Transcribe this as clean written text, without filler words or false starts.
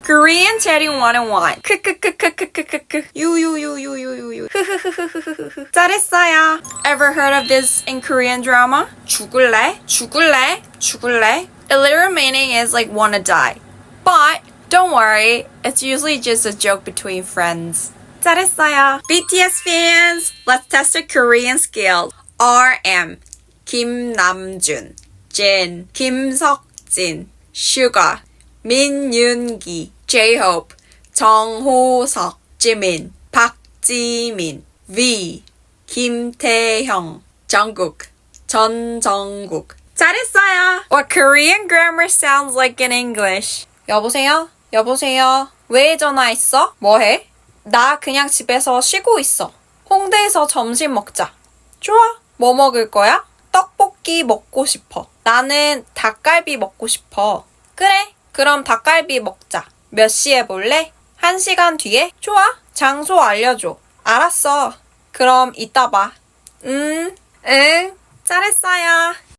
Korean chatting 101. 크크크크크크크크. 유유유유유유유. 흐흐흐흐흐흐흐. 잘했어요. Ever heard of this in Korean drama? 죽을래? 죽을래? 죽을래? The literal meaning is like wanna die. But don't worry, it's usually just a joke between friends. 잘했어요. BTS fans, let's test your Korean skills. RM, 김남준, Jin, 김석진, Suga, 민윤기, J-Hope, 정호석, Jimin, 박지민, V, 김태형, Jungkook, 전정국. 잘했어요. What Korean grammar sounds like in English? 여보세요? 여보세요? 왜 전화했어? 뭐해? 나 그냥 집에서 쉬고 있어. 홍대에서 점심 먹자. 좋아. 뭐 먹을 거야? 떡볶이 먹고 싶어. 나는 닭갈비 먹고 싶어. 그래. 그럼 닭갈비 먹자. 몇 시에 볼래? 1시간 뒤에? 좋아. 장소 알려줘. 알았어. 그럼 이따 봐. 응. 잘했어요.